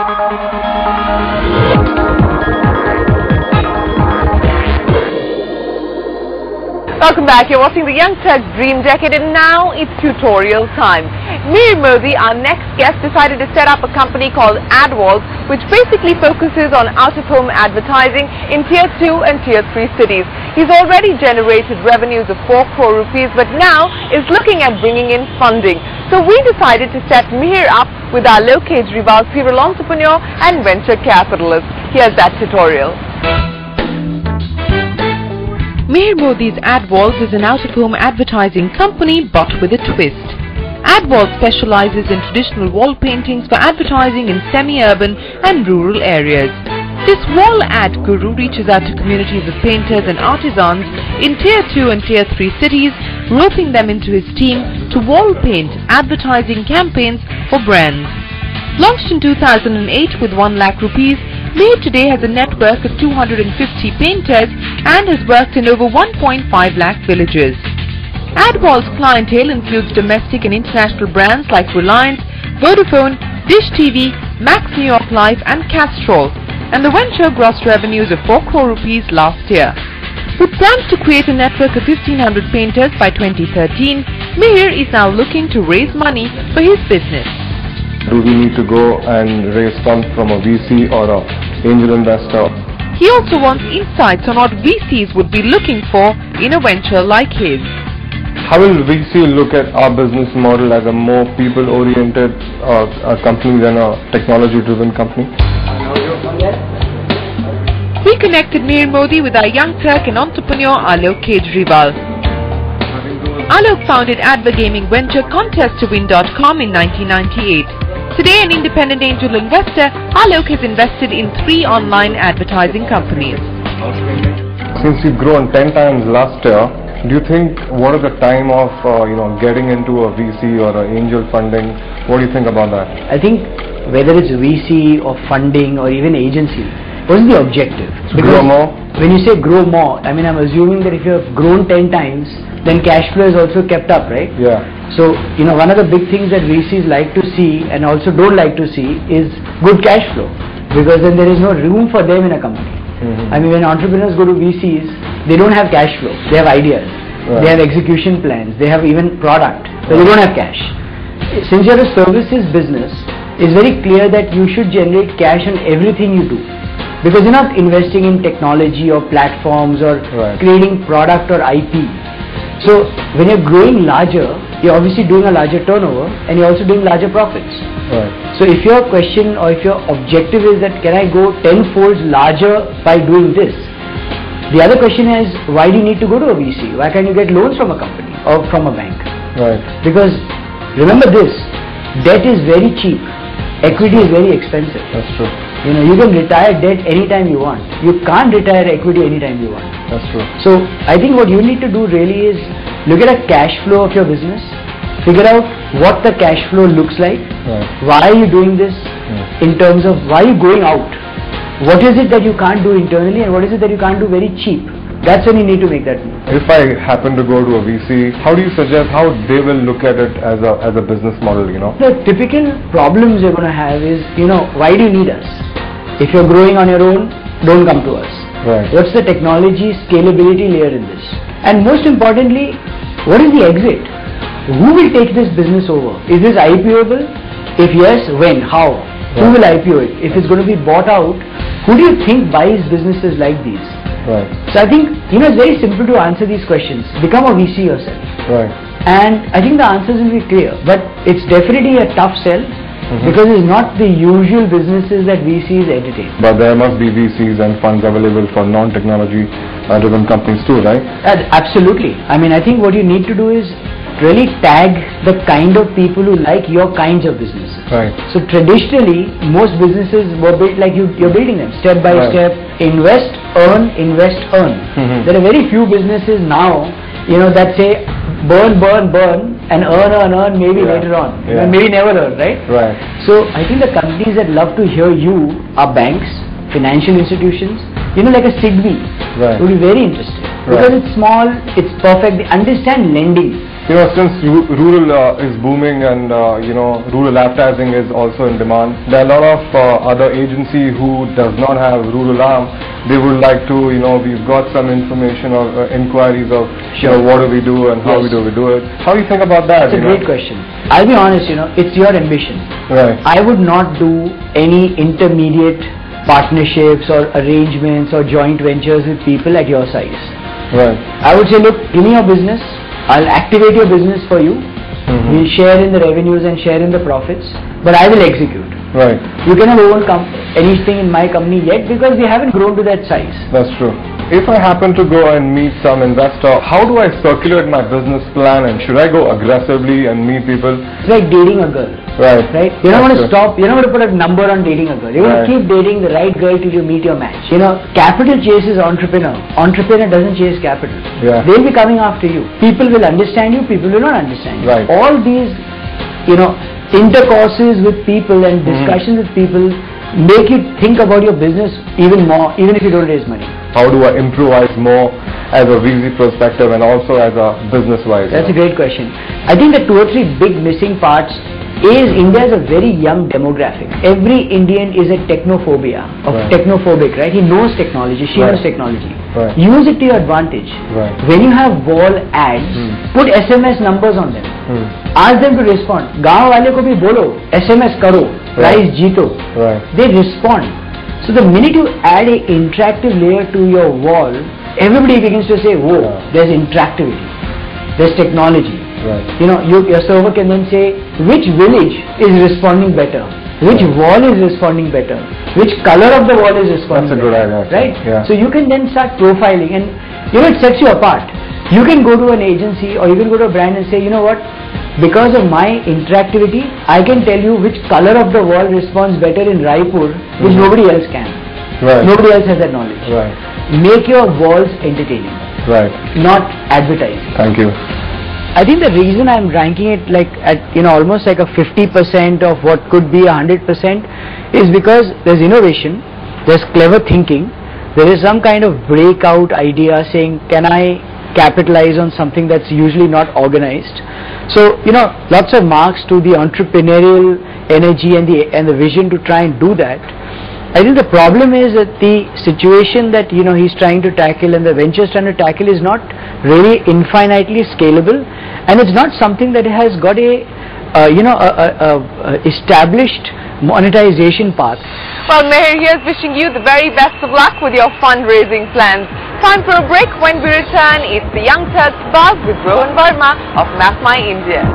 Welcome back. You're watching the Young Turks Dream Decade, and now it's tutorial time. Mihir Mody, our next guest, decided to set up a company called Adwallz, which basically focuses on out-of-home advertising in Tier 2 and Tier 3 cities. He's already generated revenues of 4 crore rupees, but now is looking at bringing in funding. So we decided to set Mihir up with our low Kejriwal serial entrepreneur and venture capitalist. Here's that tutorial. Mihir Mody's Adwallz is an out-of-home advertising company, but with a twist. Adwallz specializes in traditional wall paintings for advertising in semi-urban and rural areas. This wall ad guru reaches out to communities of painters and artisans in Tier 2 and Tier 3 cities, roping them into his team to wall paint advertising campaigns for brands. Launched in 2008 with 1 lakh rupees, Mihir today has a network of 250 painters and has worked in over 1.5 lakh villages. Adwallz clientele includes domestic and international brands like Reliance, Vodafone, Dish TV, Max New York Life and Castrol, and the venture grossed revenues of 4 crore rupees last year. With plans to create a network of 1,500 painters by 2013, Mihir is now looking to raise money for his business. Do we need to go and raise funds from a VC or an angel investor? He also wants insights on what VCs would be looking for in a venture like his. How will VC look at our business model as a more people-oriented company than a technology-driven company? We connected Mihir Mody with our young Turk and entrepreneur Alok Kejriwal. Alok founded advergaming venture contesttowin.com in 1998. Today an independent angel investor, Alok has invested in 3 online advertising companies. Since you've grown 10 times last year, do you think what is the time of getting into a VC or an angel funding? What do you think about that? I think whether it's VC or funding or even agency, what is the objective? Grow more? When you say grow more, I mean I'm assuming that if you have grown 10 times, then cash flow is also kept up, right? Yeah. So, one of the big things that VCs like to see and also don't like to see is good cash flow, because then there is no room for them in a company. I mean, when entrepreneurs go to VCs, they don't have cash flow, they have ideas, they have execution plans, they have even product, but they don't have cash. Since you're a services business, it's very clear that you should generate cash on everything you do, because you're not investing in technology or platforms or creating product or IP. So when you're growing larger, you're obviously doing a larger turnover and you're also doing larger profits. So if your question or if your objective is that can I go 10-fold larger by doing this, the other question is why do you need to go to a VC? Why can't you get loans from a company or from a bank? Because remember this, debt is very cheap, equity is very expensive. That's true. You can retire debt anytime you want. You can't retire equity anytime you want. That's true. So I think what you need to do really is look at a cash flow of your business, figure out what the cash flow looks like, why are you doing this in terms of why are you going out, what is it that you can't do internally and what is it that you can't do very cheap. That's when you need to make that move. If I happen to go to a VC, how do you suggest how they will look at it as a business model, The typical problems you're going to have is, why do you need us? If you're growing on your own, don't come to us. What's the technology scalability layer in this? And most importantly, what is the exit? Who will take this business over? Is this IPOable? If yes, when? How? Who will IPO it? If it's going to be bought out, who do you think buys businesses like these? So I think, it's very simple to answer these questions. Become a VC yourself. And I think the answers will be clear. But it's definitely a tough sell. Because it's not the usual businesses that VCs entertain. But there must be VCs and funds available for non-technology driven companies too, right? Absolutely. I mean, I think what you need to do is really tag the kind of people who like your kinds of businesses. So traditionally, most businesses were built like you're building them step by step. Invest, earn, invest, earn. There are very few businesses now, that say burn, burn, burn and earn maybe later on. Maybe never earn, right? So I think the companies that love to hear you are banks, financial institutions, like a SIDBI would be very interested. Because it's small, it's perfect, they understand lending. Since rural is booming and rural advertising is also in demand, there are a lot of other agency who does not have rural arm. They would like to, we've got some information or inquiries of, what do we do and how do we do it. How do you think about that? It's a great question. I'll be honest, it's your ambition. Right. I would not do any intermediate partnerships or arrangements or joint ventures with people at your size. Right. I would say, look, give me your business. I'll activate your business for you. We'll share in the revenues and share in the profits, but I will execute. Right. You cannot own anything in my company yet because we haven't grown to that size. That's true. If I happen to go and meet some investor, how do I circulate my business plan, and should I go aggressively and meet people? It's like dating a girl. Right. Right? You're not going to stop, you're not going to put a number on dating a girl. You're going to keep dating the right girl till you meet your match. Capital chases entrepreneur. Entrepreneur doesn't chase capital. Yeah. They'll be coming after you. People will understand you, people will not understand you. Right. All these, intercourses with people and discussions with people make you think about your business even more, even if you don't raise money. How do I improvise more as a VC perspective and also as a business-wise? That's a great question. I think the 2 or 3 big missing parts is India is a very young demographic. Every Indian is a technophobic, right? He knows technology, she knows technology. Right. Use it to your advantage. Right. When you have wall ads, put SMS numbers on them. Ask them to respond. गाँव वाले को भी बोलो, SMS करो, prize जीतो. Right. They respond. So the minute you add an interactive layer to your wall, everybody begins to say, whoa, there's interactivity, there's technology. Right. Your server can then say which village is responding better, which wall is responding better, which color of the wall is responding better. That's a good idea. Right? Yeah. So you can then start profiling, and it sets you apart. You can go to an agency or you can go to a brand and say, you know what, because of my interactivity, I can tell you which color of the wall responds better in Raipur, which nobody else can. Right. Nobody else has that knowledge. Right. Make your walls entertaining. Right. Not advertising. Thank you. I think the reason I'm ranking it like at almost like a 50% of what could be 100% is because there's innovation, there's clever thinking, there is some kind of breakout idea saying, can I capitalize on something that's usually not organized? So lots of marks to the entrepreneurial energy and the vision to try and do that. I think the problem is that the situation that he's trying to tackle and the ventures trying to tackle is not really infinitely scalable, and it's not something that has got a established monetization path. Well, Mihir, here's wishing you the very best of luck with your fundraising plans. Time for a break. When we return, it's the Young Turks Buzz with Rohan Verma of Map My India.